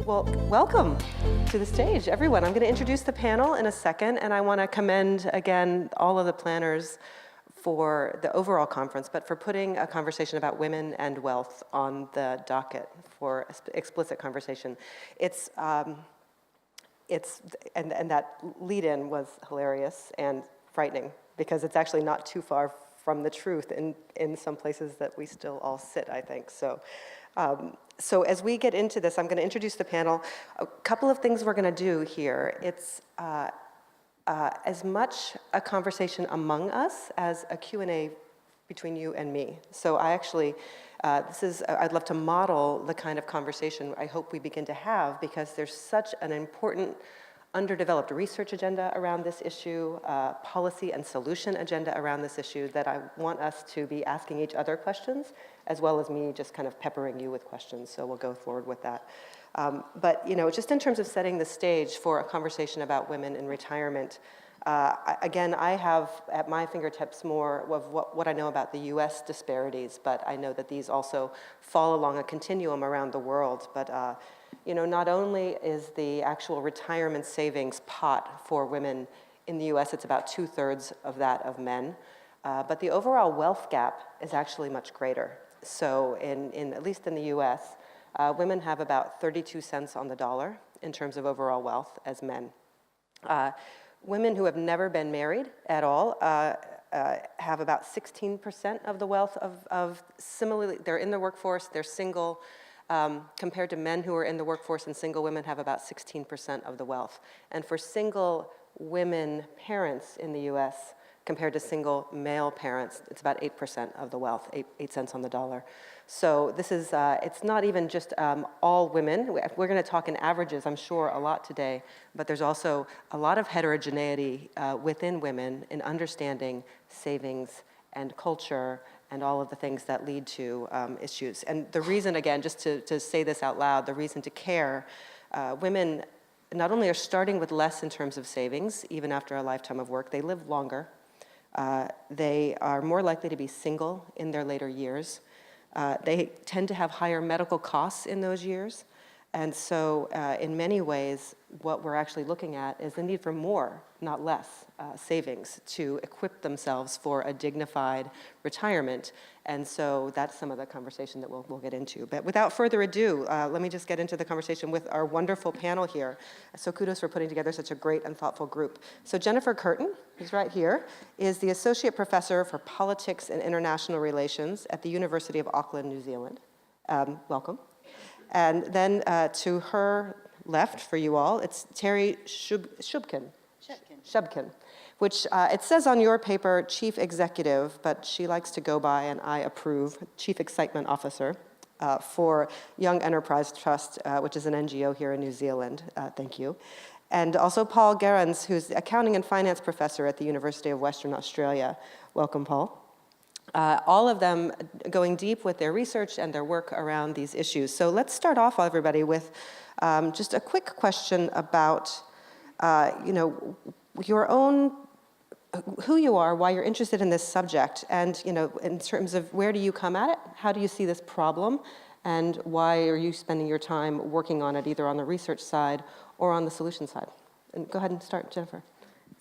Well, welcome to the stage, everyone. I'm going to introduce the panel in a second, and I want to commend, again, all of the planners for the overall conference, but for putting a conversation about women and wealth on the docket for explicit conversation. And that lead-in was hilarious and frightening, because it's actually not too far from the truth in some places that we still all sit, I think. So as we get into this, I'm going to introduce the panel. A couple of things we're going to do here. It's as much a conversation among us as a Q&A between you and me. So I actually, I'd love to model the kind of conversation I hope we begin to have, because there's such an important underdeveloped research agenda around this issue, policy and solution agenda around this issue, that I want us to be asking each other questions, as well as me just kind of peppering you with questions. So we'll go forward with that. But just in terms of setting the stage for a conversation about women in retirement, again, I have at my fingertips more of what I know about the US disparities, but I know that these also fall along a continuum around the world. But not only is the actual retirement savings pot for women in the US, it's about 2/3 of that of men, but the overall wealth gap is actually much greater. So at least in the US, women have about 32 cents on the dollar in terms of overall wealth as men. Women who have never been married at all have about 16% of the wealth of similarly, they're in the workforce, they're single, compared to men who are in the workforce, and single women have about 16% of the wealth. And for single women parents in the US, compared to single male parents, it's about 8% of the wealth, 8 cents on the dollar. So this is, it's not even just all women. We're going to talk in averages, I'm sure, a lot today, but there's also a lot of heterogeneity within women in understanding savings and culture and all of the things that lead to issues. And the reason, again, just to say this out loud, the reason to care, women not only are starting with less in terms of savings, even after a lifetime of work, they live longer. They are more likely to be single in their later years. They tend to have higher medical costs in those years. And so in many ways, what we're actually looking at is the need for more, not less, savings to equip themselves for a dignified retirement. And so that's some of the conversation that we'll get into. But without further ado, let me just get into the conversation with our wonderful panel here. So kudos for putting together such a great and thoughtful group. So Jennifer Curtin, who's right here, is the Associate Professor for Politics and International Relations at the University of Auckland, New Zealand. Welcome. And then to her left, for you all, it's Terry Shubkin, which it says on your paper, Chief Executive, but she likes to go by, and I approve, Chief Excitement Officer for Young Enterprise Trust, which is an NGO here in New Zealand. Thank you. And also Paul Gerrans, who's Accounting and Finance Professor at the University of Western Australia. Welcome, Paul. All of them going deep with their research and their work around these issues. So let's start off, everybody, with just a quick question about, your own, who you are, why you're interested in this subject, and, in terms of where do you come at it, how do you see this problem, and why are you spending your time working on it, either on the research side or on the solution side? And go ahead and start, Jennifer.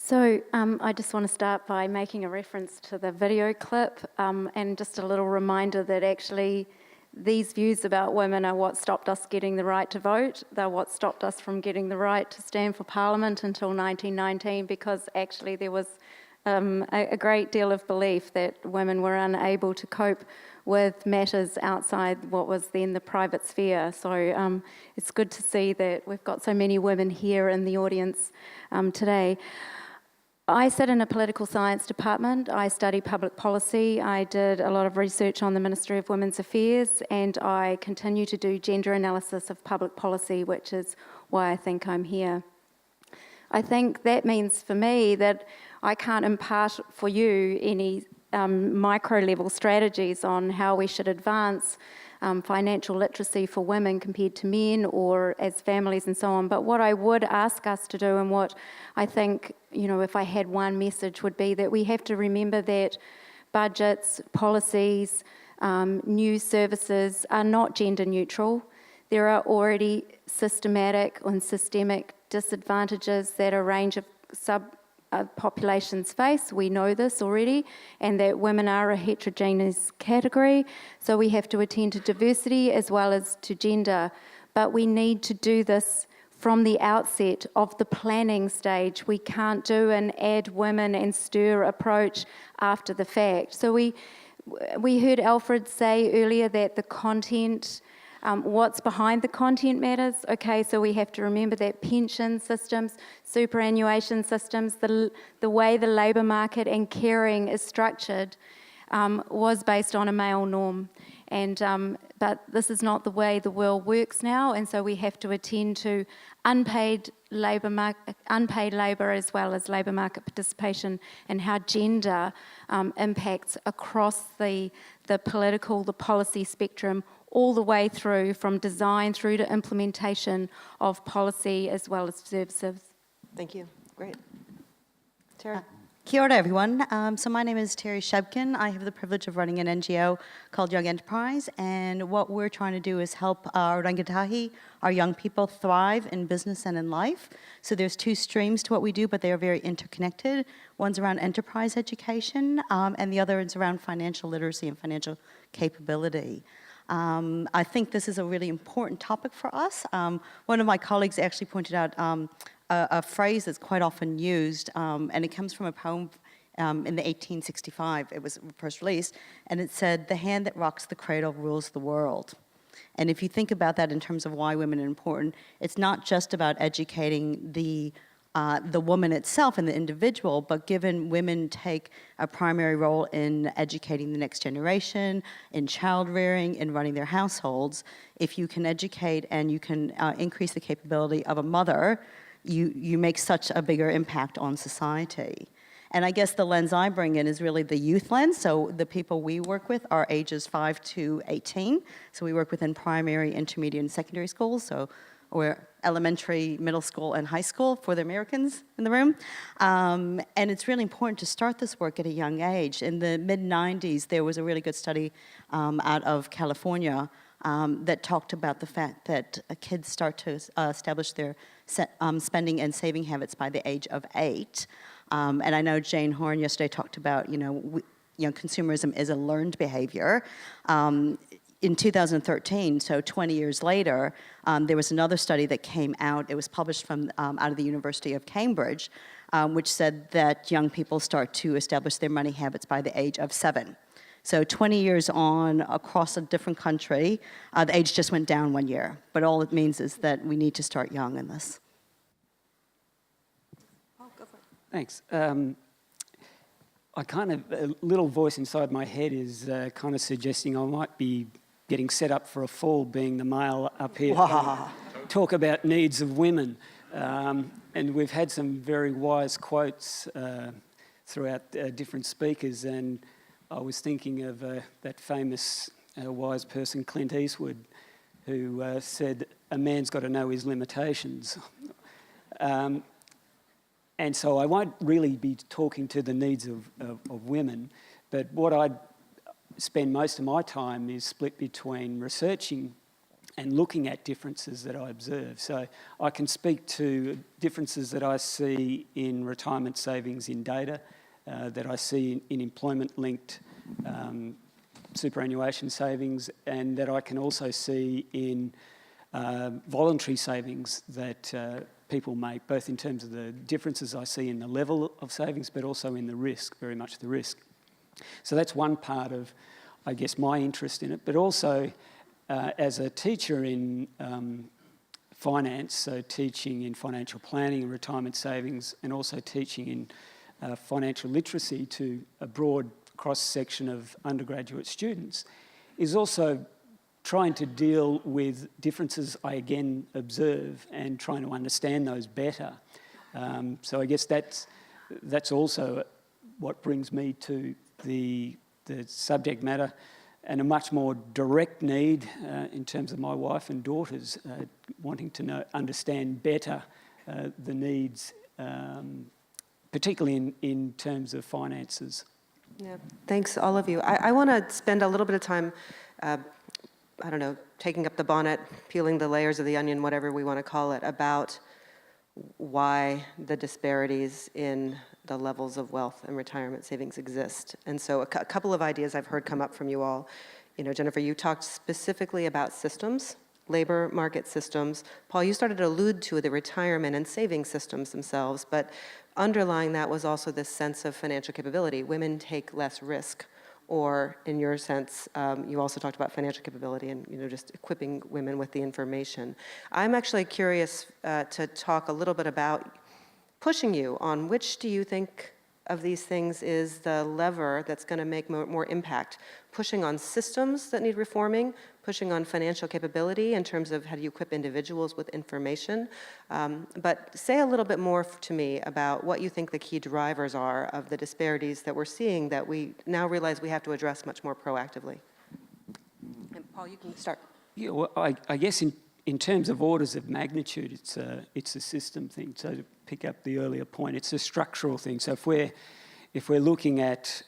So I just want to start by making a reference to the video clip and just a little reminder that actually these views about women are what stopped us getting the right to vote. They're what stopped us from getting the right to stand for Parliament until 1919, because actually there was a great deal of belief that women were unable to cope with matters outside what was then the private sphere. So it's good to see that we've got so many women here in the audience today. I sit in a political science department. I study public policy. I did a lot of research on the Ministry of Women's Affairs, and I continue to do gender analysis of public policy, which is why I think I'm here. I think that means for me that I can't impart for you any micro-level strategies on how we should advance financial literacy for women compared to men or as families and so on. But what I would ask us to do, and what I think, if I had one message, would be that we have to remember that budgets, policies, new services are not gender neutral. There are already systematic and systemic disadvantages that a range of populations face. We know this already, and that women are a heterogeneous category, so we have to attend to diversity as well as to gender. But we need to do this from the outset of the planning stage. We can't do an add women and stir approach after the fact. So we heard Alfred say earlier that the content, what's behind the content matters. Okay, so we have to remember that pension systems, superannuation systems, the way the labour market and caring is structured was based on a male norm. But this is not the way the world works now, and so we have to attend to unpaid labour as well as labour market participation, and how gender impacts across the political, the policy spectrum, all the way through from design through to implementation of policy as well as services. Thank you. Great. Tara. Kia ora, everyone. So my name is Terry Shubkin. I have the privilege of running an NGO called Young Enterprise, and what we're trying to do is help our rangatahi, our young people, thrive in business and in life. So there's two streams to what we do, but they are very interconnected. One's around enterprise education, and the other is around financial literacy and financial capability. I think this is a really important topic for us. One of my colleagues actually pointed out a phrase that's quite often used, and it comes from a poem in the 1865. It was first released, and it said, "The hand that rocks the cradle rules the world." And if you think about that in terms of why women are important, it's not just about educating the woman itself and the individual, but given women take a primary role in educating the next generation, in child rearing, in running their households, if you can educate and you can increase the capability of a mother, you make such a bigger impact on society. And I guess the lens I bring in is really the youth lens. So the people we work with are ages 5 to 18. So we work within primary, intermediate, and secondary schools. So we're elementary, middle school, and high school for the Americans in the room. And it's really important to start this work at a young age. In the mid-90s, there was a really good study out of California that talked about the fact that kids start to establish their spending and saving habits by the age of 8. And I know Jane Horn yesterday talked about, consumerism is a learned behavior. In 2013, so 20 years later, there was another study that came out. It was published from out of the University of Cambridge, which said that young people start to establish their money habits by the age of 7. So 20 years on, across a different country, the age just went down 1 year. But all it means is that we need to start young in this. Oh, go for it. Thanks. A little voice inside my head is kind of suggesting I might be getting set up for a fall, being the male up here. Wow. Talk about needs of women. And we've had some very wise quotes throughout different speakers, and I was thinking of that famous wise person, Clint Eastwood, who said, "A man's got to know his limitations." And so I won't really be talking to the needs of women, but what I'd spend most of my time is split between researching and looking at differences that I observe. So I can speak to differences that I see in retirement savings in data, that I see in employment-linked superannuation savings, and that I can also see in voluntary savings that people make, both in terms of the differences I see in the level of savings, but also in the risk, very much the risk. So that's one part of, I guess, my interest in it, but also as a teacher in finance, so teaching in financial planning and retirement savings, and also teaching in financial literacy to a broad cross-section of undergraduate students, is also trying to deal with differences I again observe and trying to understand those better. So I guess that's also what brings me to the subject matter and a much more direct need in terms of my wife and daughters wanting to understand better the needs, particularly in terms of finances. Yeah, thanks all of you. I want to spend a little bit of time, I don't know, taking up the bonnet, peeling the layers of the onion, whatever we want to call it, about why the disparities in the levels of wealth and retirement savings exist. And so a couple of ideas I've heard come up from you all. You know, Jennifer, you talked specifically about systems, labor market systems. Paul, you started to allude to the retirement and saving systems themselves, but underlying that was also this sense of financial capability. Women take less risk, or in your sense, you also talked about financial capability and, you know, just equipping women with the information. I'm actually curious to talk a little bit about pushing you on which do you think of these things is the lever that's going to make more impact? Pushing on systems that need reforming, pushing on financial capability in terms of how do you equip individuals with information. But say a little bit more to me about what you think the key drivers are of the disparities that we're seeing that we now realize we have to address much more proactively. And Paul, you can start. Yeah, well, I guess in terms of orders of magnitude, it's a system thing. So to pick up the earlier point, it's a structural thing. So if we're looking at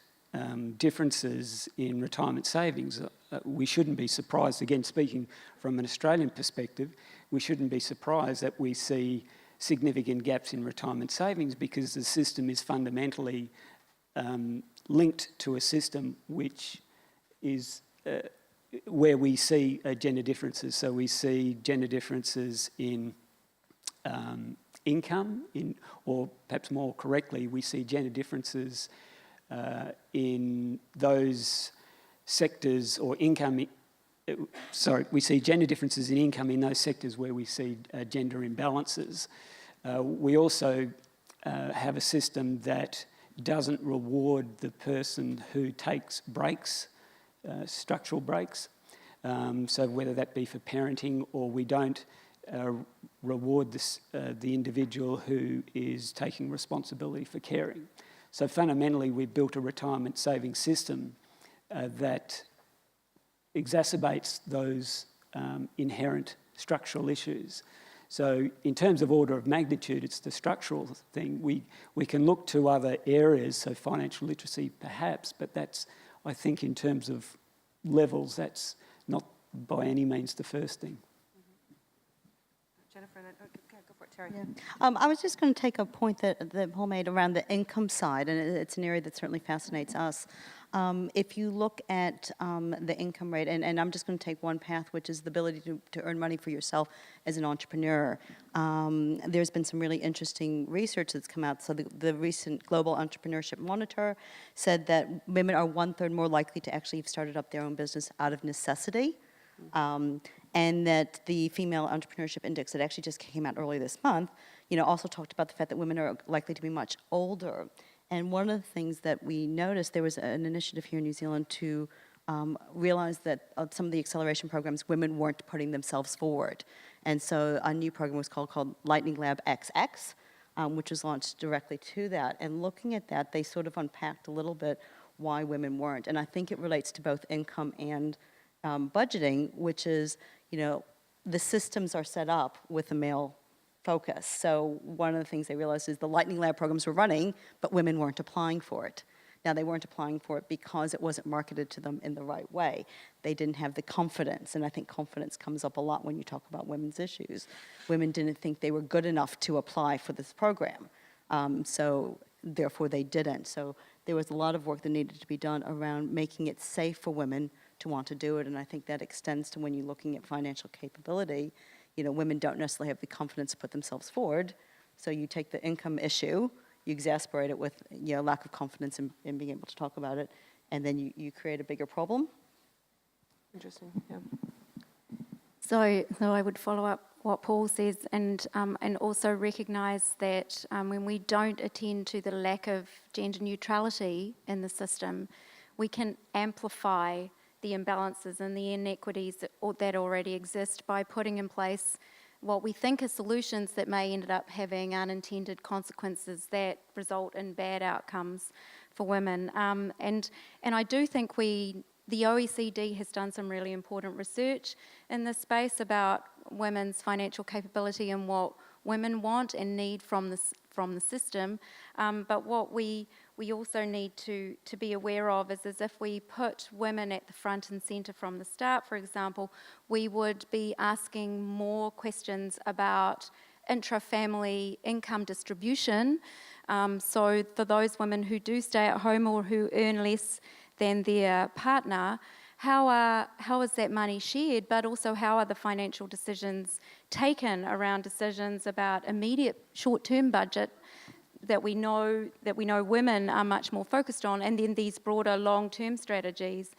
differences in retirement savings, we shouldn't be surprised, again speaking from an Australian perspective, we shouldn't be surprised that we see significant gaps in retirement savings because the system is fundamentally linked to a system which is where we see gender differences. So we see gender differences in income, or perhaps more correctly, we see gender differences in those sectors or income. We see gender differences in income in those sectors where we see gender imbalances. We also have a system that doesn't reward the person who takes breaks, structural breaks. So whether that be for parenting, or we don't reward the individual who is taking responsibility for caring. So fundamentally, we've built a retirement savings system that exacerbates those inherent structural issues. So in terms of order of magnitude, it's the structural thing. We can look to other areas, so financial literacy perhaps, but that's, I think, in terms of levels, that's not by any means the first thing. Jennifer, and then, go for it, Terry. Yeah. I was just going to take a point that Paul made around the income side, and it's an area that certainly fascinates us. If you look at the income rate, and I'm just going to take one path, which is the ability to earn money for yourself as an entrepreneur. There's been some really interesting research that's come out. So the recent Global Entrepreneurship Monitor said that women are 1/3 more likely to actually have started up their own business out of necessity. And that the Female Entrepreneurship Index that actually just came out earlier this month, also talked about the fact that women are likely to be much older. And one of the things that we noticed, there was an initiative here in New Zealand to realize that some of the acceleration programs, women weren't putting themselves forward. And so a new program was called Lightning Lab XX, which was launched directly to that. And looking at that, they sort of unpacked a little bit why women weren't. And I think it relates to both income and budgeting, which is, the systems are set up with a male focus. So one of the things they realized is the Lightning Lab programs were running, but women weren't applying for it. Now, they weren't applying for it because it wasn't marketed to them in the right way. They didn't have the confidence, and I think confidence comes up a lot when you talk about women's issues. Women didn't think they were good enough to apply for this program, so therefore they didn't. So there was a lot of work that needed to be done around making it safe for women to want to do it, and I think that extends to when you're looking at financial capability. Women don't necessarily have the confidence to put themselves forward, so you take the income issue, you exasperate it with lack of confidence in being able to talk about it, and then you create a bigger problem. Interesting, yeah. So I would follow up what Paul says, and also recognise that when we don't attend to the lack of gender neutrality in the system, we can amplify the imbalances and the inequities that already exist by putting in place what we think are solutions that may end up having unintended consequences that result in bad outcomes for women. And I do think we The OECD has done some really important research in this space about women's financial capability and what women want and need from the system. But what we also need to be aware of is if we put women at the front and centre from the start, for example, we would be asking more questions about intra-family income distribution. So for those women who do stay at home or who earn less than their partner, how is that money shared, but also how are the financial decisions taken around decisions about immediate short-term budget that we know women are much more focused on, and then these broader long-term strategies,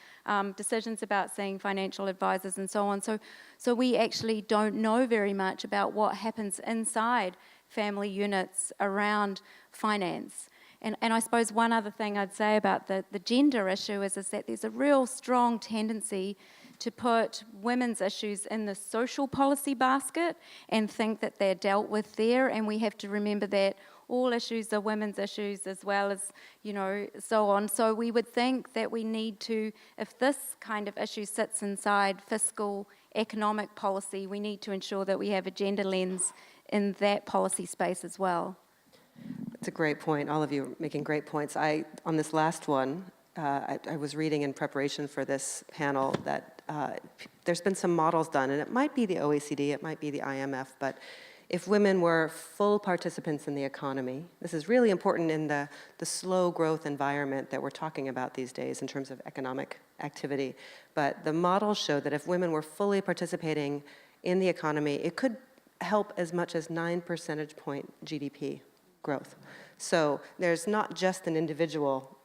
decisions about seeing financial advisors and so on. So we actually don't know very much about what happens inside family units around finance. And I suppose one other thing I'd say about the gender issue is that there's a real strong tendency to put women's issues in the social policy basket and think that they're dealt with there, and we have to remember that all issues are women's issues as well as, so on. So we would think that we need to, if this kind of issue sits inside fiscal economic policy, we need to ensure that we have a gender lens in that policy space as well. That's a great point. All of you are making great points. On this last one, I was reading in preparation for this panel that there's been some models done, and it might be the OECD, it might be the IMF, but if women were full participants in the economy, this is really important in the slow growth environment that we're talking about these days in terms of economic activity, but the models show that if women were fully participating in the economy, it could help as much as 9 percentage point GDP growth. So there's not just an individual,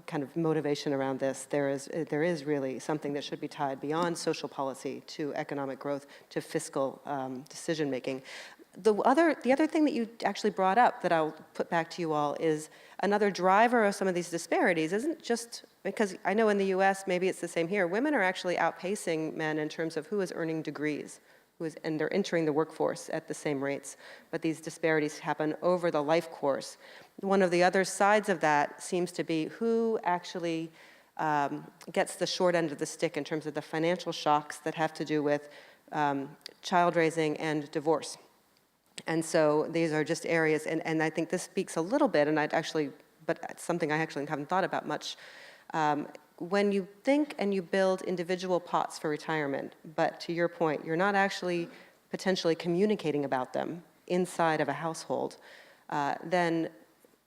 kind of motivation around this. There is really something that should be tied beyond social policy to economic growth, to fiscal decision making. The other thing that you actually brought up that I'll put back to you all is another driver of some of these disparities isn't just, because I know in the US, maybe it's the same here, women are actually outpacing men in terms of who is earning degrees. And they're entering the workforce at the same rates, but these disparities happen over the life course. One of the other sides of that seems to be who actually gets the short end of the stick in terms of the financial shocks that have to do with child raising and divorce. And so these are just areas, and I think this speaks a little bit, but it's something I actually haven't thought about much. When you think and you build individual pots for retirement, but to your point, you're not actually potentially communicating about them inside of a household, then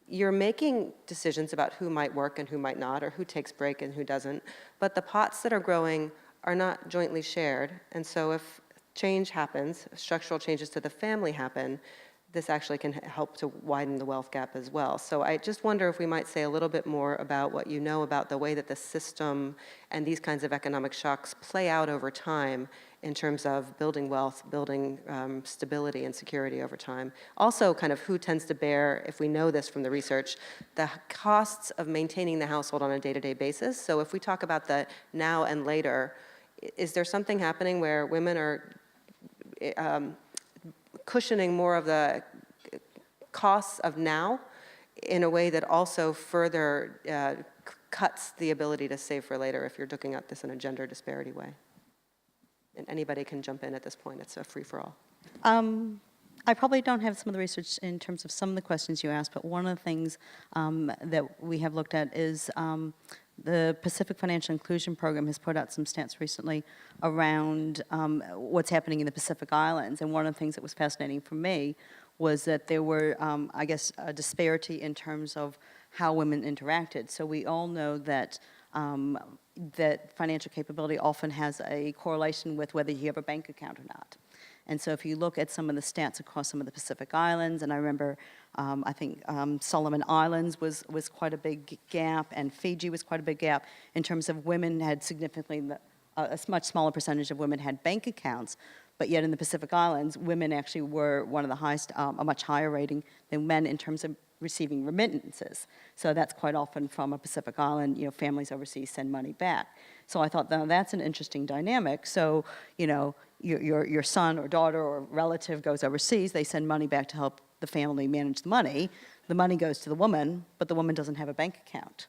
you're making decisions about who might work and who might not, or who takes break and who doesn't, but the pots that are growing are not jointly shared, and so if change happens, structural changes to the family happen, this actually can help to widen the wealth gap as well. So I just wonder if we might say a little bit more about what you know about the way that the system and these kinds of economic shocks play out over time in terms of building wealth, building stability and security over time. Also kind of who tends to bear, if we know this from the research, the costs of maintaining the household on a day-to-day basis. So if we talk about the now and later, is there something happening where women are cushioning more of the costs of now in a way that also further cuts the ability to save for later if you're looking at this in a gender disparity way? And anybody can jump in at this point. It's a free-for-all. I probably don't have some of the research in terms of some of the questions you asked, but one of the things that we have looked at is the Pacific Financial Inclusion Program has put out some stats recently around what's happening in the Pacific Islands. And one of the things that was fascinating for me was that there were, a disparity in terms of how women interacted. So we all know that that financial capability often has a correlation with whether you have a bank account or not. And so if you look at some of the stats across some of the Pacific Islands, and I remember, I think Solomon Islands was quite a big gap, and Fiji was quite a big gap in terms of women had significantly, a much smaller percentage of women had bank accounts, but yet in the Pacific Islands, women actually were one of the highest, a much higher rating than men in terms of receiving remittances. So that's quite often from a Pacific Island, families overseas send money back. So I thought, that's an interesting dynamic. So, your son or daughter or relative goes overseas, they send money back to help the family manage the money. The money goes to the woman, but the woman doesn't have a bank account.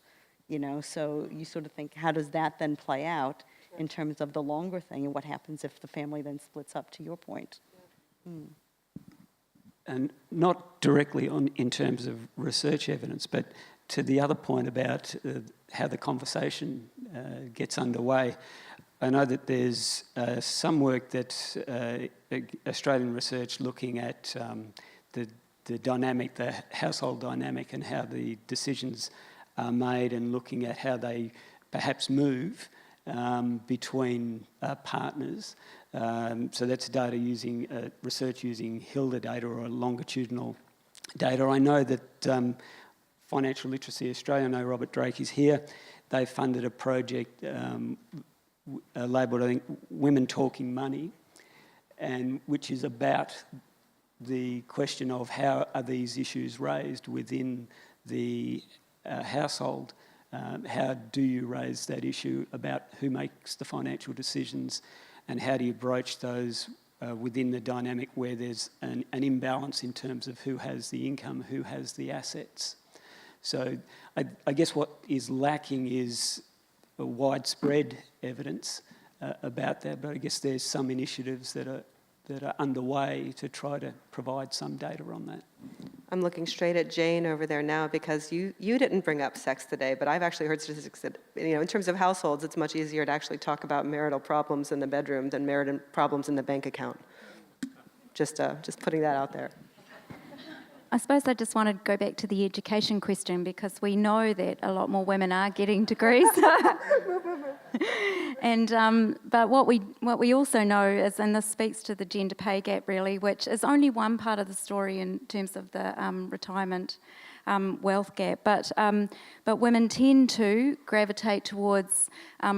So you sort of think, how does that then play out in terms of the longer thing, and what happens if the family then splits up, to your point? And not directly in terms of research evidence, but to the other point about how the conversation gets underway. I know that there's some work that Australian research looking at the dynamic, the household dynamic, and how the decisions are made, and looking at how they perhaps move between partners. So that's data using research using Hilda data or longitudinal data. I know that Financial Literacy Australia, I know Robert Drake is here, they funded a project labelled, I think, Women Talking Money, and which is about the question of how are these issues raised within the household. How do you raise that issue about who makes the financial decisions, and how do you broach those within the dynamic where there's an imbalance in terms of who has the income, who has the assets. So I guess what is lacking is a widespread evidence about that, but I guess there's some initiatives that are underway to try to provide some data on that. I'm looking straight at Jane over there now, because you didn't bring up sex today, but I've actually heard statistics that, in terms of households, it's much easier to actually talk about marital problems in the bedroom than marital problems in the bank account. Just putting that out there. I suppose I just wanted to go back to the education question, because we know that a lot more women are getting degrees. But what we also know is, and this speaks to the gender pay gap really, which is only one part of the story in terms of the retirement wealth gap, but women tend to gravitate towards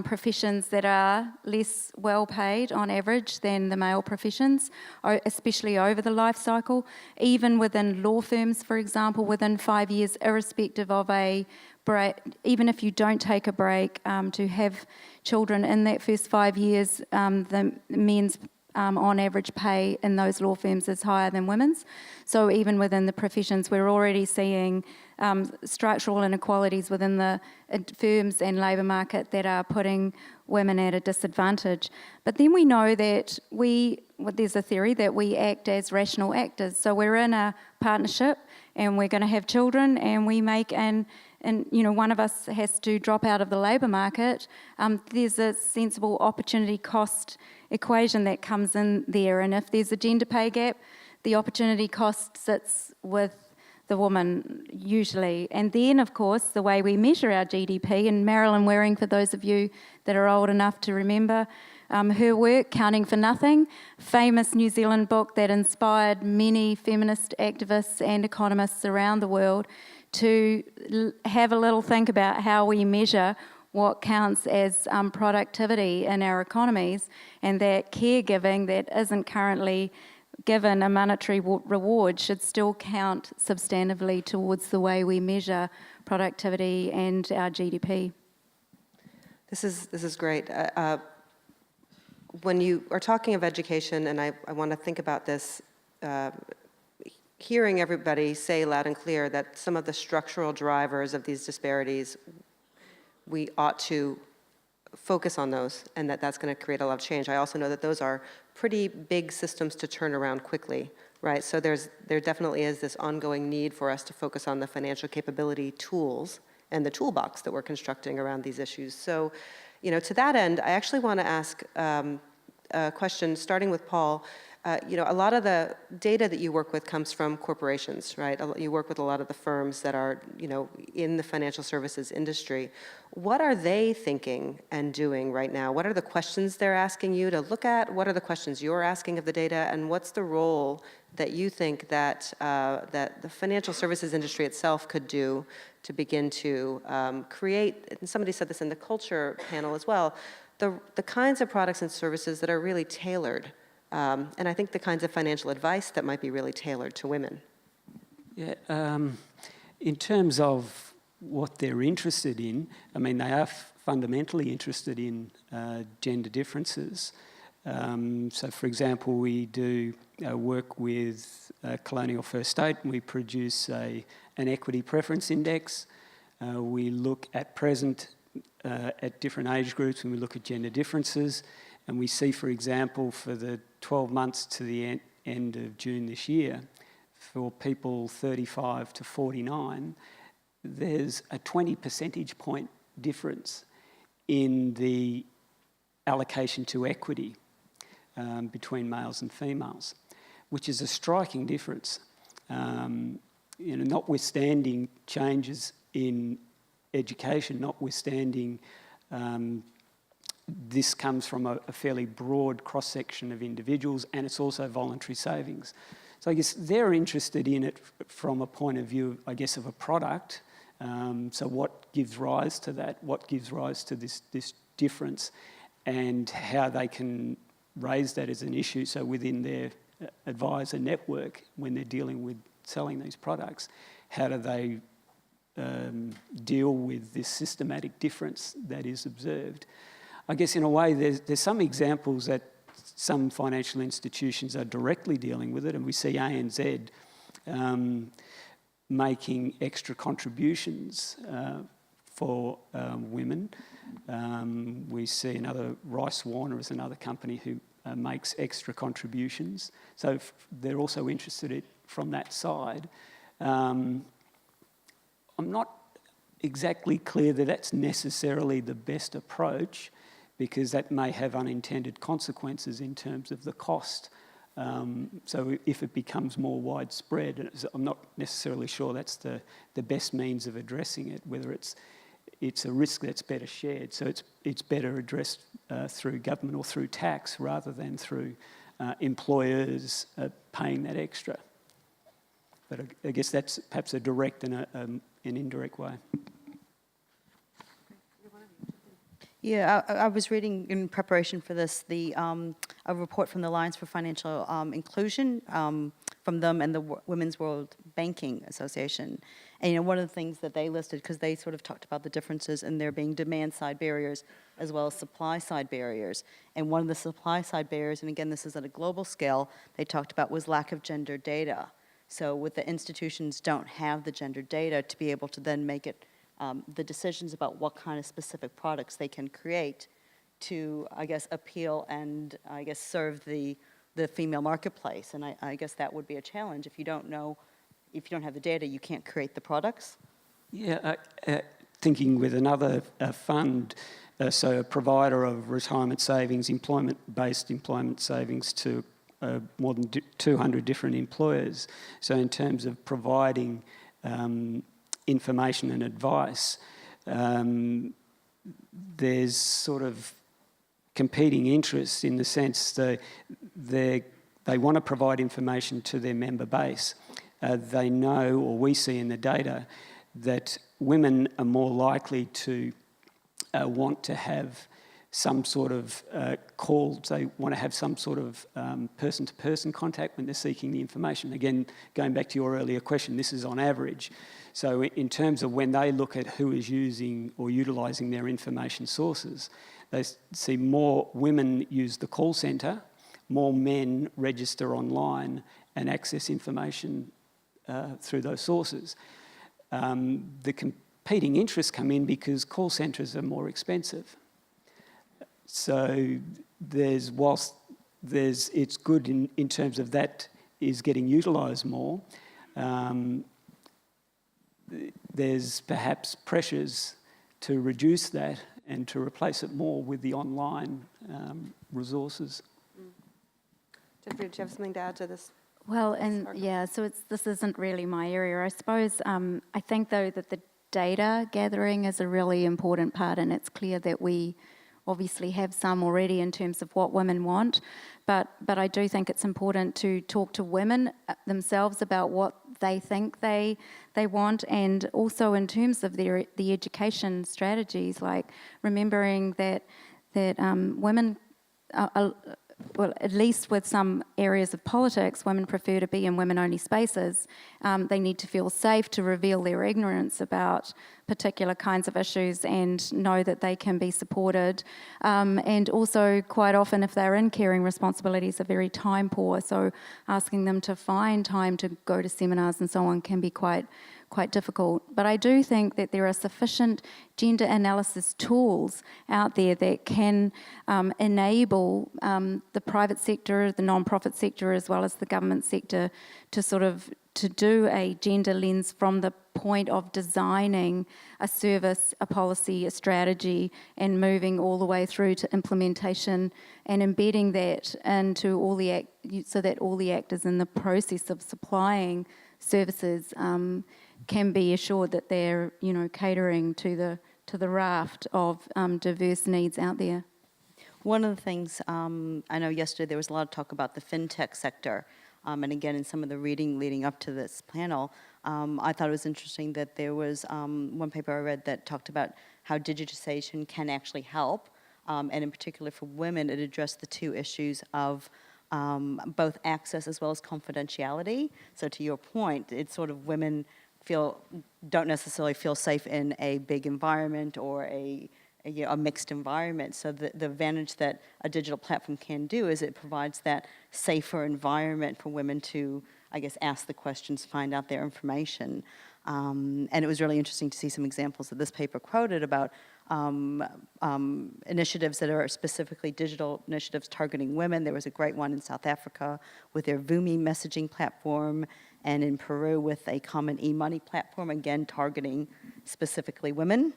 professions that are less well paid on average than the male professions, especially over the life cycle. Even within law firms, for example, within 5 years, irrespective of a break, even if you don't take a break, to have children in that first 5 years, the men's on average pay in those law firms is higher than women's. So even within the professions, we're already seeing structural inequalities within the firms and labour market that are putting women at a disadvantage. But then we know that there's a theory that we act as rational actors. So we're in a partnership and we're going to have children, and we make and one of us has to drop out of the labour market. There's a sensible opportunity cost equation that comes in there, and if there's a gender pay gap, the opportunity cost sits with the woman usually. And then, of course, the way we measure our GDP, and Marilyn Waring, for those of you that are old enough to remember her work, Counting for Nothing, famous New Zealand book that inspired many feminist activists and economists around the world to have a little think about how we measure what counts as productivity in our economies, and that caregiving that isn't currently given a monetary reward should still count substantively towards the way we measure productivity and our GDP. This is great. When you are talking of education, and I want to think about this, hearing everybody say loud and clear that some of the structural drivers of these disparities, we ought to focus on those, and that's going to create a lot of change. I also know that those are pretty big systems to turn around quickly, right? So there definitely is this ongoing need for us to focus on the financial capability tools and the toolbox that we're constructing around these issues. So, to that end, I actually want to ask a question, starting with Paul. A lot of the data that you work with comes from corporations, right? You work with a lot of the firms that are, in the financial services industry. What are they thinking and doing right now? What are the questions they're asking you to look at? What are the questions you're asking of the data? And what's the role that you think that that the financial services industry itself could do to begin to create, and somebody said this in the culture panel as well, the kinds of products and services that are really tailored, and I think the kinds of financial advice that might be really tailored to women. Yeah, in terms of what they're interested in, I mean, they are fundamentally interested in gender differences. So, for example, we do work with Colonial First State, and we produce an equity preference index. We look at present at different age groups, and we look at gender differences, and we see, for example, for the 12 months to the end of June this year, for people 35 to 49, there's a 20 percentage point difference in the allocation to equity between males and females, which is a striking difference. Notwithstanding changes in education, notwithstanding this comes from a fairly broad cross-section of individuals, and it's also voluntary savings. So I guess they're interested in it from a point of view, I guess, of a product. So what gives rise to that? What gives rise to this difference, and how they can raise that as an issue. So within their advisor network, when they're dealing with selling these products, how do they deal with this systematic difference that is observed? I guess in a way there's some examples that some financial institutions are directly dealing with it, and we see ANZ making extra contributions for women. We see another, Rice Warner is another company who makes extra contributions. So they're also interested from that side. I'm not exactly clear that that's necessarily the best approach, because that may have unintended consequences in terms of the cost. So if it becomes more widespread, I'm not necessarily sure that's the best means of addressing it, whether it's a risk that's better shared. So it's better addressed through government or through tax rather than through employers paying that extra. But I guess that's perhaps a direct and an indirect way. Yeah, I was reading in preparation for this a report from the Alliance for Financial Inclusion from them and the Women's World Banking Association. And one of the things that they listed, because they sort of talked about the differences in there being demand-side barriers as well as supply-side barriers. And one of the supply-side barriers, and again, this is at a global scale, they talked about was lack of gender data. So with the institutions don't have the gender data to be able to then make it the decisions about what kind of specific products they can create to, I guess, appeal and, I guess, serve the female marketplace. And I guess that would be a challenge. If you don't know, if you don't have the data, you can't create the products. Yeah, thinking with another fund, so a provider of retirement savings, employment-based employment savings to more than 200 different employers. So in terms of providing information and advice, there's sort of competing interests in the sense that they want to provide information to their member base. They know, or we see in the data, that women are more likely to want to have some sort of calls. They want to have some sort of person-to-person contact when they're seeking the information. Again, going back to your earlier question, this is on average. So in terms of when they look at who is using or utilising their information sources, they see more women use the call centre, more men register online and access information through those sources. The competing interests come in because call centres are more expensive. So whilst it's good in terms of that is getting utilised more, there's perhaps pressures to reduce that and to replace it more with the online resources. Jennifer, do you have something to add to this? Well, and yeah, so this isn't really my area. I suppose I think, though, that the data gathering is a really important part, and it's clear that we obviously have some already in terms of what women want, but I do think it's important to talk to women themselves about what they think they want, and also in terms of the education strategies, like remembering that women well, at least with some areas of politics, women prefer to be in women-only spaces. They need to feel safe to reveal their ignorance about particular kinds of issues and know that they can be supported. And also quite often if they're in caring responsibilities are very time poor, so asking them to find time to go to seminars and so on can be quite difficult. But I do think that there are sufficient gender analysis tools out there that can enable the private sector, the non-profit sector, as well as the government sector to do a gender lens from the point of designing a service, a policy, a strategy, and moving all the way through to implementation and embedding that into so that all the actors in the process of supplying services can be assured that they're, catering to the raft of diverse needs out there. One of the things, I know yesterday there was a lot of talk about the fintech sector, and again in some of the reading leading up to this panel, I thought it was interesting that there was one paper I read that talked about how digitization can actually help, and in particular for women, it addressed the two issues of both access as well as confidentiality. So to your point, it's sort of women don't necessarily feel safe in a big environment or a mixed environment. So the advantage that a digital platform can do is it provides that safer environment for women to, I guess, ask the questions, find out their information. And it was really interesting to see some examples that this paper quoted about initiatives that are specifically digital initiatives targeting women. There was a great one in South Africa with their Vumi messaging platform, and in Peru with a common e-money platform, again targeting specifically women.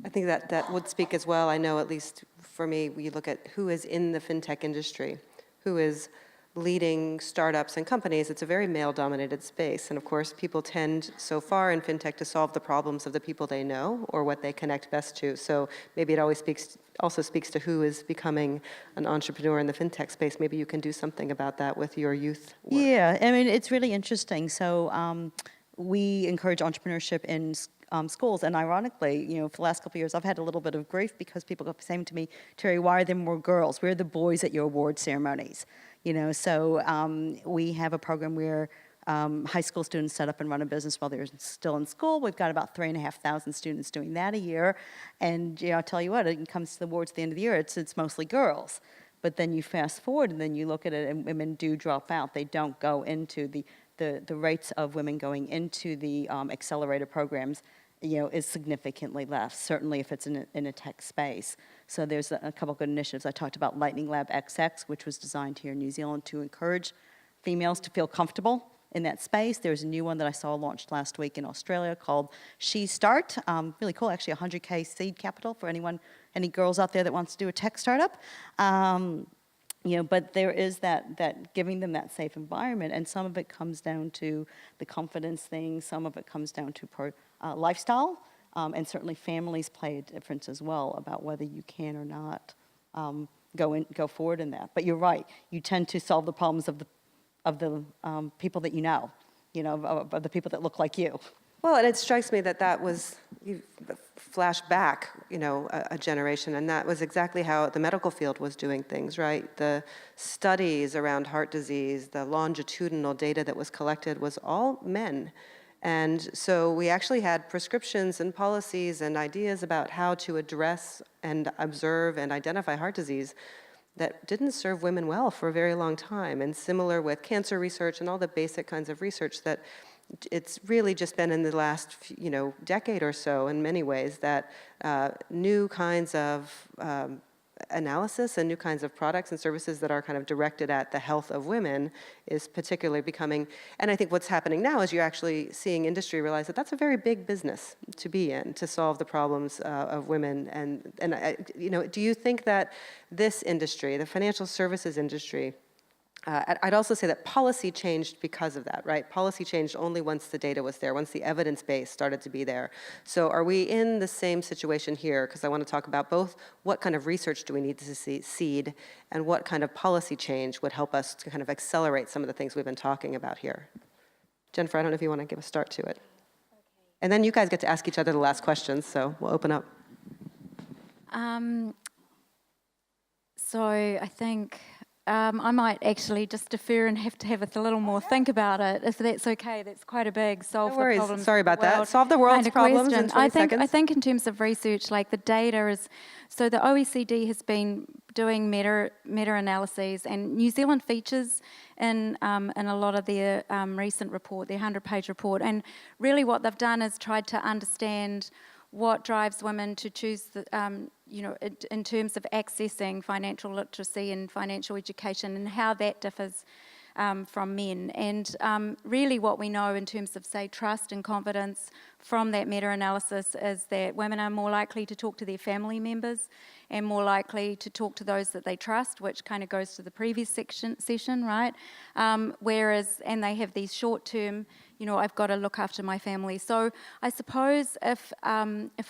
I think that would speak as well. I know, at least for me, we look at who is in the fintech industry, who is leading startups and companies. It's a very male-dominated space. And of course, people tend so far in fintech to solve the problems of the people they know or what they connect best to. So maybe it also speaks to who is becoming an entrepreneur in the fintech space. Maybe you can do something about that with your youth work. Yeah, I mean, it's really interesting. So we encourage entrepreneurship in schools, and ironically, for the last couple of years, I've had a little bit of grief because people keep saying to me, Terry, why are there more girls? Where are the boys at your award ceremonies? So we have a program where high school students set up and run a business while they're still in school. We've got about 3,500 students doing that a year. And I'll tell you what, it comes to the awards at the end of the year, it's mostly girls. But then you fast forward and then you look at it and women do drop out. They don't go into the rates of women going into the accelerator programs is significantly less, certainly if it's in a tech space. So there's a couple good initiatives. I talked about Lightning Lab XX, which was designed here in New Zealand to encourage females to feel comfortable in that space. There's a new one that I saw launched last week in Australia called She Start. Really cool, actually 100K seed capital for any girls out there that wants to do a tech startup. But there is that giving them that safe environment, and some of it comes down to the confidence thing, some of it comes down to lifestyle, and certainly families play a difference as well about whether you can or not go forward in that. But you're right, you tend to solve the problems of the people that of the people that look like you. Well, and it strikes me that was, you flash back, a generation, and that was exactly how the medical field was doing things, right? The studies around heart disease, the longitudinal data that was collected was all men. And so we actually had prescriptions and policies and ideas about how to address and observe and identify heart disease that didn't serve women well for a very long time. And similar with cancer research and all the basic kinds of research that it's really just been in the last, decade or so in many ways that new kinds of analysis and new kinds of products and services that are kind of directed at the health of women is particularly becoming, and I think what's happening now is you're actually seeing industry realize that that's a very big business to be in, to solve the problems of women. And do you think that this industry, the financial services industry, I'd also say that policy changed because of that, right? Policy changed only once the data was there, once the evidence base started to be there. So are we in the same situation here? Because I want to talk about both what kind of research do we need to seed and what kind of policy change would help us to kind of accelerate some of the things we've been talking about here. Jennifer, I don't know if you want to give a start to it. Okay. And then you guys get to ask each other the last questions, so we'll open up. So I think I might actually just defer and have to have a little more think about it, if that's okay. That's quite a big solve No the worries. problems. Sorry of the about that. world Solve the world's kind of problems in question. 20 I seconds. think in terms of research, like the data is, so the OECD has been doing meta-analyses, and New Zealand features in a lot of their recent report, their 100-page report, and really what they've done is tried to understand what drives women to choose, in terms of accessing financial literacy and financial education, and how that differs from men. And really what we know in terms of, say, trust and confidence from that meta-analysis is that women are more likely to talk to their family members and more likely to talk to those that they trust, which kind of goes to the previous session, right? Whereas, and they have these short-term, I've got to look after my family. So I suppose if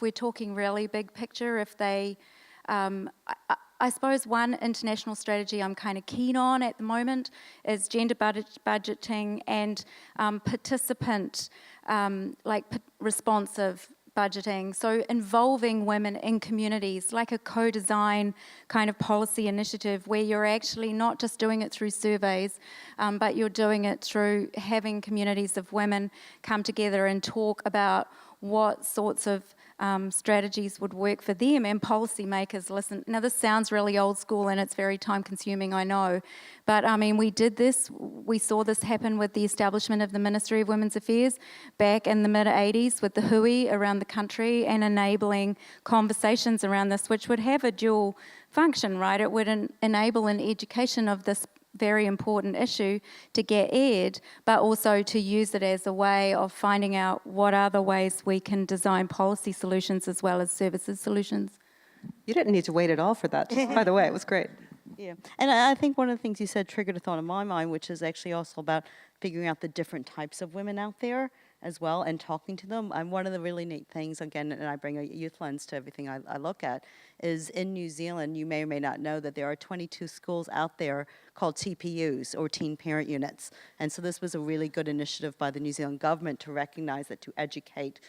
we're talking really big picture, if they, I suppose one international strategy I'm kind of keen on at the moment is gender budgeting and participant, responsive budgeting. So involving women in communities, like a co-design kind of policy initiative where you're actually not just doing it through surveys, but you're doing it through having communities of women come together and talk about what sorts of strategies would work for them, and policymakers listen. Now, this sounds really old school and it's very time consuming, I know, but I mean, we saw this happen with the establishment of the Ministry of Women's Affairs back in the mid-80s with the hui around the country, and enabling conversations around this, which would have a dual function, right? It would enable an education of this very important issue to get aired, but also to use it as a way of finding out what other ways we can design policy solutions as well as services solutions. You didn't need to wait at all for that, by the way. It was great. Yeah, and I think one of the things you said triggered a thought in my mind, which is actually also about figuring out the different types of women out there as well and talking to them. And one of the really neat things, again, and I bring a youth lens to everything I look at, is in New Zealand, you may or may not know that there are 22 schools out there called TPUs, or Teen Parent Units. And so this was a really good initiative by the New Zealand government to recognize that to educate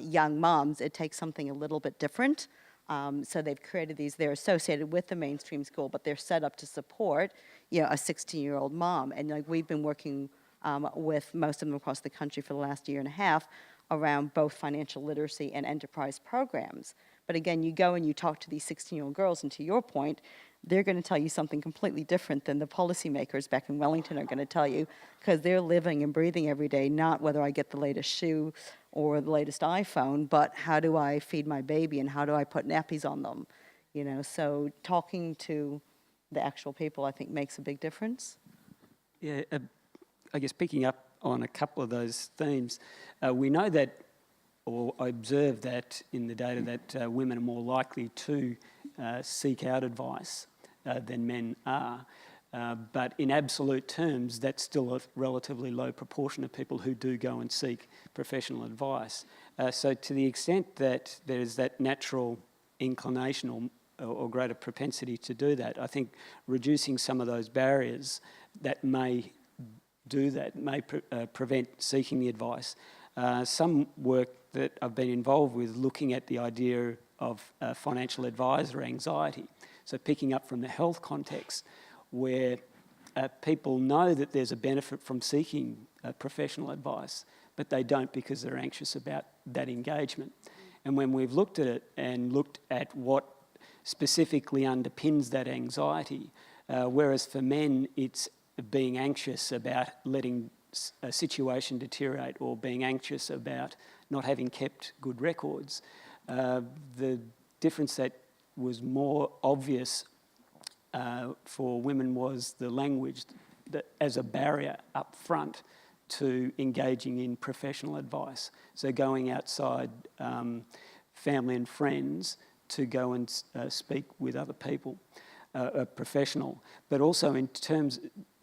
young moms, it takes something a little bit different. So they've created these, they're associated with the mainstream school, but they're set up to support, a 16-year-old mom. And like we've been working with most of them across the country for the last year and a half around both financial literacy and enterprise programs. But again, you go and you talk to these 16-year-old girls, and to your point, they're going to tell you something completely different than the policymakers back in Wellington are going to tell you, because they're living and breathing every day, not whether I get the latest shoe or the latest iPhone, but how do I feed my baby and how do I put nappies on them? So talking to the actual people, I think, makes a big difference. Yeah, I guess picking up on a couple of those themes, we know that, or observe that in the data, that women are more likely to seek out advice than men are. But in absolute terms, that's still a relatively low proportion of people who do go and seek professional advice. So to the extent that there's that natural inclination or greater propensity to do that, I think reducing some of those barriers that may do that, may prevent seeking the advice. Some work that I've been involved with looking at the idea of financial advisor anxiety. So picking up from the health context, where people know that there's a benefit from seeking professional advice, but they don't because they're anxious about that engagement. And when we've looked at it and looked at what specifically underpins that anxiety, whereas for men it's being anxious about letting a situation deteriorate or being anxious about not having kept good records, the difference that was more obvious for women was the language that, as a barrier up front to engaging in professional advice. So going outside family and friends to go and speak with other people, a professional. But also in terms,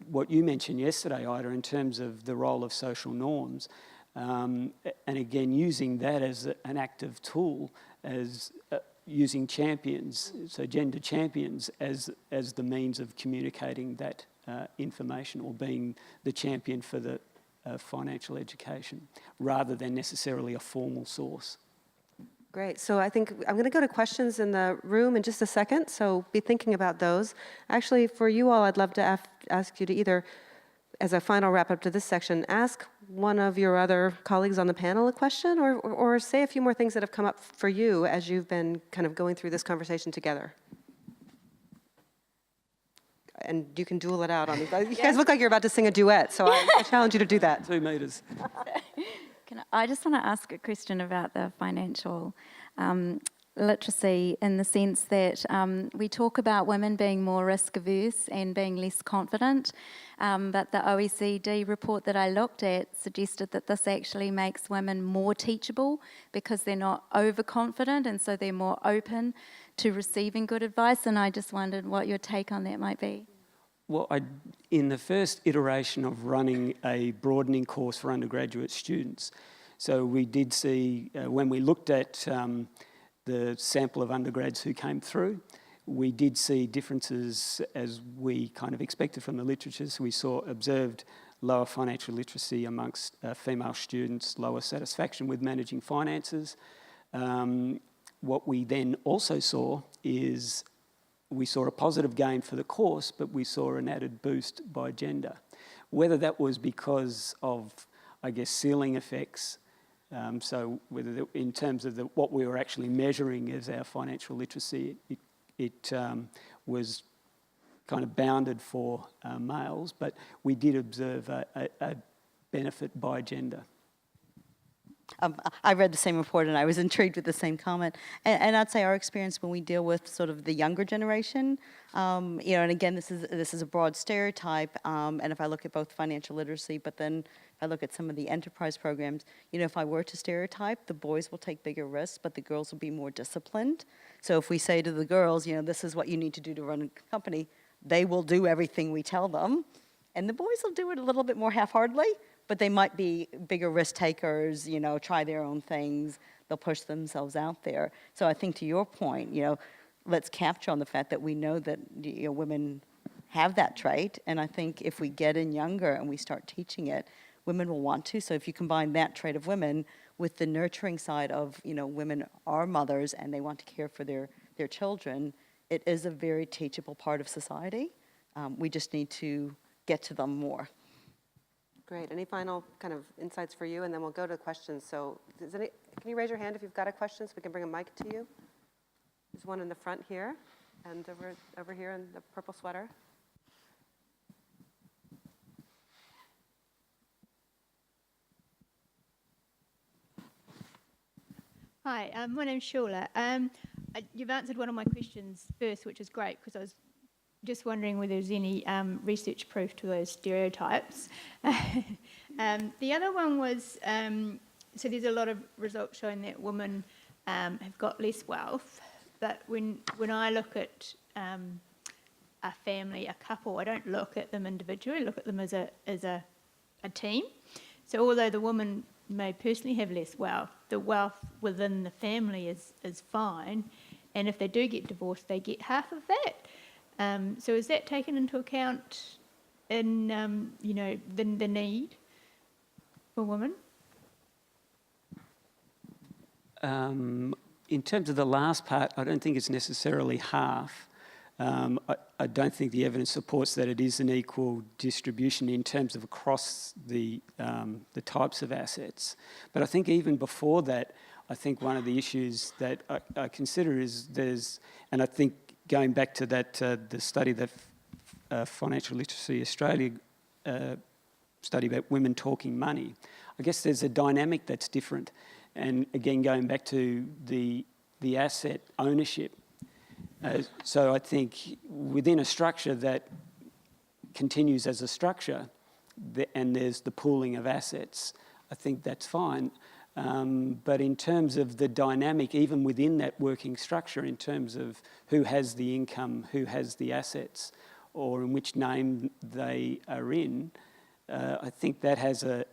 what you mentioned yesterday, Ida, in terms of the role of social norms, and again using that as an active tool, as using champions, so gender champions, as the means of communicating that information, or being the champion for the financial education, rather than necessarily a formal source. Great. So I think I'm going to go to questions in the room in just a second, so be thinking about those. Actually, for you all, I'd love to ask you to either, as a final wrap-up to this section, ask one of your other colleagues on the panel a question, or say a few more things that have come up for you as you've been kind of going through this conversation together. And you can duel it out on these. You guys look like you're about to sing a duet, so I challenge you to do that. 2 metres. I just want to ask a question about the financial literacy, in the sense that we talk about women being more risk averse and being less confident, but the OECD report that I looked at suggested that this actually makes women more teachable because they're not overconfident, and so they're more open to receiving good advice. And I just wondered what your take on that might be. Well, in the first iteration of running a broadening course for undergraduate students, so we did see, when we looked at the sample of undergrads who came through, we did see differences as we kind of expected from the literature. So we observed lower financial literacy amongst female students, lower satisfaction with managing finances. What we then also saw is we saw a positive gain for the course, but we saw an added boost by gender. Whether that was because of, I guess, ceiling effects, so whether in terms of what we were actually measuring as our financial literacy, it was kind of bounded for males, but we did observe a benefit by gender. I read the same report and I was intrigued with the same comment. And I'd say our experience when we deal with sort of the younger generation, and again, this is a broad stereotype. And if I look at both financial literacy, but then if I look at some of the enterprise programs, if I were to stereotype, the boys will take bigger risks, but the girls will be more disciplined. So if we say to the girls, this is what you need to do to run a company, they will do everything we tell them. And the boys will do it a little bit more half-heartedly, but they might be bigger risk takers, try their own things. They'll push themselves out there. So I think to your point, let's capture on the fact that we know that women have that trait. And I think if we get in younger and we start teaching it, women will want to. So if you combine that trait of women with the nurturing side of, women are mothers and they want to care for their children, it is a very teachable part of society. We just need to get to them more. Great. Any final kind of insights for you? And then we'll go to questions. So can you raise your hand if you've got a question so we can bring a mic to you? There's one in the front here and over here in the purple sweater. Hi, my name's Shula. You've answered one of my questions first, which is great, because I was just wondering whether there's any research proof to those stereotypes. The other one was, so there's a lot of results showing that women have got less wealth, but when I look at a family, a couple, I don't look at them individually, I look at them as a team. So although the woman may personally have less wealth, the wealth within the family is fine, and if they do get divorced, they get half of that. So is that taken into account in, the need for women? In terms of the last part, I don't think it's necessarily half. I don't think the evidence supports that it is an equal distribution in terms of across the types of assets. But I think even before that, I think one of the issues that I consider is and I think going back to that, the study that Financial Literacy Australia study about women talking money, I guess there's a dynamic that's different. And again, going back to the asset ownership. So I think within a structure that continues as a structure, and there's the pooling of assets, I think that's fine. But in terms of the dynamic, even within that working structure, in terms of who has the income, who has the assets, or in which name they are in, I think that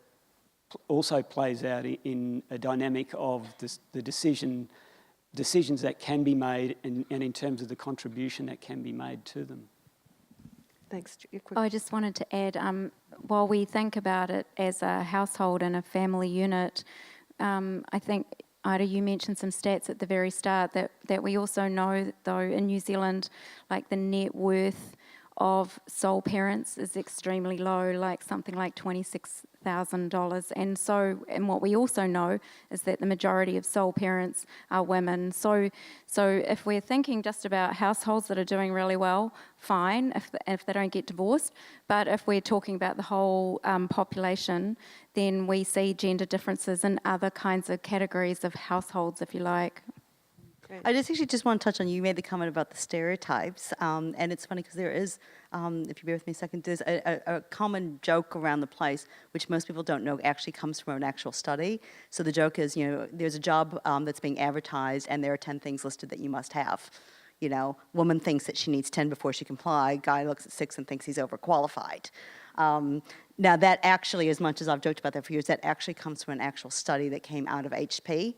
also plays out in a dynamic of the decisions that can be made and in terms of the contribution that can be made to them. Thanks. I just wanted to add, while we think about it as a household and a family unit, I think Ida, you mentioned some stats at the very start that we also know, though, in New Zealand, like the net worth of sole parents is extremely low, like something like $26,000. And what we also know is that the majority of sole parents are women. So if we're thinking just about households that are doing really well, fine, if they don't get divorced. But if we're talking about the whole population, then we see gender differences in other kinds of categories of households, if you like. I just want to touch on, you made the comment about the stereotypes, and it's funny because there is, if you bear with me a second, there's a common joke around the place, which most people don't know actually comes from an actual study. So the joke is, there's a job that's being advertised, and there are 10 things listed that you must have. Woman thinks that she needs 10 before she can apply. Guy looks at 6 and thinks he's overqualified. Now that actually, as much as I've joked about that for years, that actually comes from an actual study that came out of HP.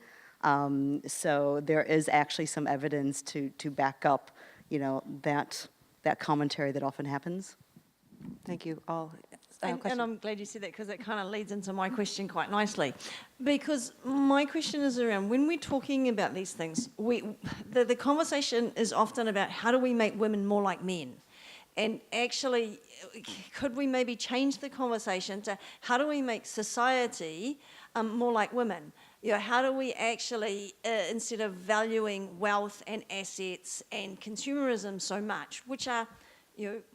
So there is actually some evidence to back up, that commentary that often happens. Thank you all. And I'm glad you said that, because it kind of leads into my question quite nicely. Because my question is around, when we're talking about these things, the conversation is often about how do we make women more like men? And actually, could we maybe change the conversation to how do we make society more like women? How do we actually, instead of valuing wealth and assets and consumerism so much, which are,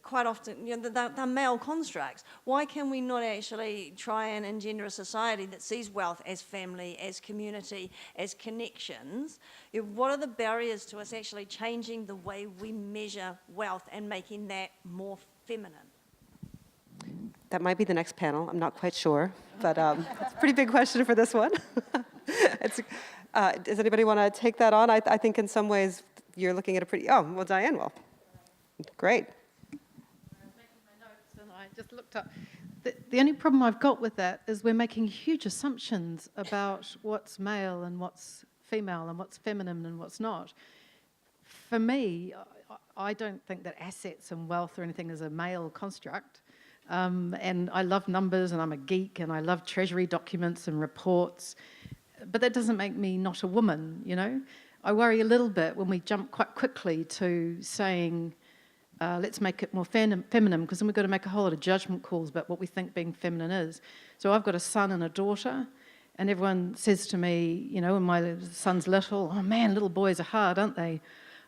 quite often, they're male constructs, why can we not actually try and engender a society that sees wealth as family, as community, as connections? What are the barriers to us actually changing the way we measure wealth and making that more feminine? That might be the next panel. I'm not quite sure, but it's a pretty big question for this one. Does anybody want to take that on? I think in some ways you're looking at a pretty, Diane will. Great. I was making my notes and I just looked up. The only problem I've got with that is we're making huge assumptions about what's male and what's female and what's feminine and what's not. For me, I don't think that assets and wealth or anything is a male construct. And I love numbers and I'm a geek and I love treasury documents and reports. But that doesn't make me not a woman, I worry a little bit when we jump quite quickly to saying, let's make it more feminine, because then we've got to make a whole lot of judgment calls about what we think being feminine is. So I've got a son and a daughter, and everyone says to me, when my son's little, oh man, little boys are hard, aren't they?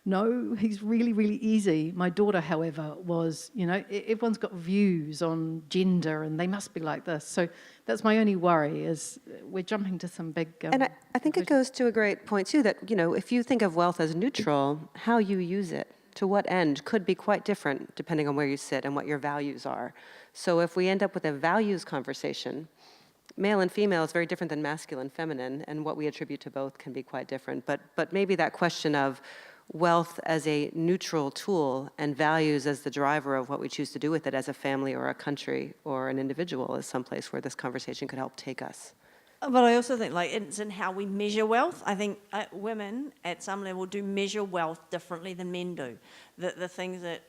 No, he's really, really easy. My daughter, however, was, everyone's got views on gender and they must be like this. So that's my only worry, is we're jumping to some big... and I think it goes to a great point, too, that, if you think of wealth as neutral, how you use it, to what end, could be quite different depending on where you sit and what your values are. So if we end up with a values conversation, male and female is very different than masculine, feminine, and what we attribute to both can be quite different. But maybe that question of wealth as a neutral tool and values as the driver of what we choose to do with it as a family or a country or an individual is someplace where this conversation could help take us. But I also think, it's in how we measure wealth. I think women, at some level, do measure wealth differently than men do. The things that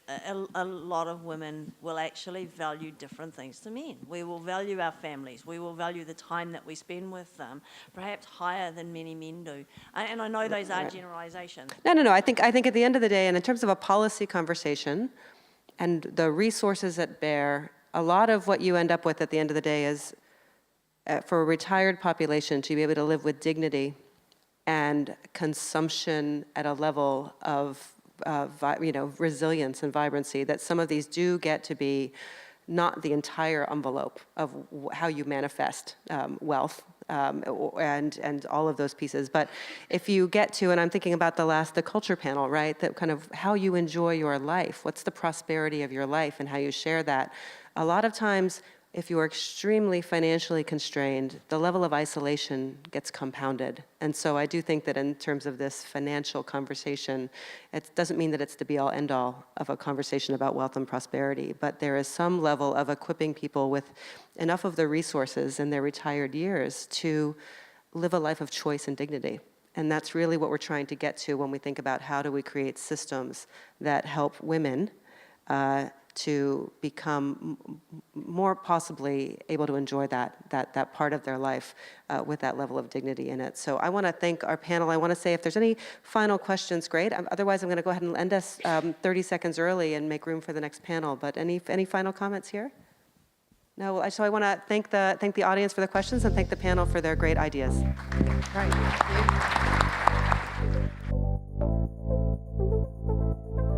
a lot of women will actually value different things to men. We will value our families. We will value the time that we spend with them, perhaps higher than many men do. And I know those are generalizations. No. I think at the end of the day, and in terms of a policy conversation and the resources that bear, a lot of what you end up with at the end of the day is for a retired population to be able to live with dignity and consumption at a level of resilience and vibrancy, that some of these do get to be not the entire envelope of how you manifest wealth and all of those pieces. But if you get to, and I'm thinking about the culture panel, right, that kind of how you enjoy your life, what's the prosperity of your life and how you share that. A lot of times, if you are extremely financially constrained, the level of isolation gets compounded. And so I do think that in terms of this financial conversation, it doesn't mean that it's the be-all, end-all of a conversation about wealth and prosperity, but there is some level of equipping people with enough of the resources in their retired years to live a life of choice and dignity. And that's really what we're trying to get to when we think about how do we create systems that help women to become more possibly able to enjoy that part of their life with that level of dignity in it. So I want to thank our panel. I want to say if there's any final questions, great. Otherwise, I'm going to go ahead and end us 30 seconds early and make room for the next panel. But any final comments here? No, so I want to thank the audience for the questions and thank the panel for their great ideas. Great. Thank you.